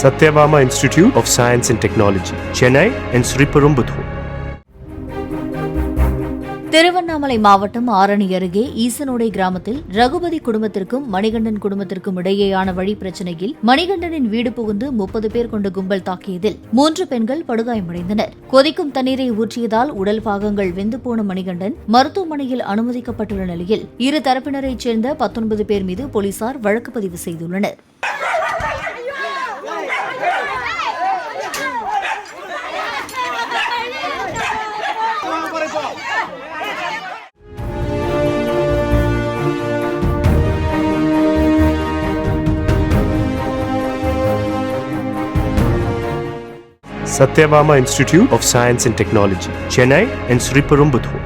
Satyabama Institute of Science and Technology, Chennai and Sriperumbudur. Tiruvannamalai மாவட்டம் ஆரணி அருகே ஈசனோடை கிராமத்தில் ரகுபதி குடும்பத்திற்கும் மணிகண்டன் குடும்பத்திற்கும் இடையேயான வழி பிரச்சினையில் மணிகண்டனின் வீடு புகுந்து 30 பேர் கொண்ட கும்பல் தாக்கியதில் 3 பெண்கள் படுகாயமடைந்தனர். கொதிக்கும் தண்ணீரை ஊற்றியதால் உடல் பாகங்கள் வெந்து போன மணிகண்டன் மருத்துவமனையில் அனுமதிக்கப்பட்டுள்ள நிலையில் இரு தரப்பினரைச் சேர்ந்த 19 பேர் மீது போலீசார் வழக்கு பதிவு செய்துள்ளனர். Satyabama Institute of Science and Technology, Chennai and Sriperumbudur.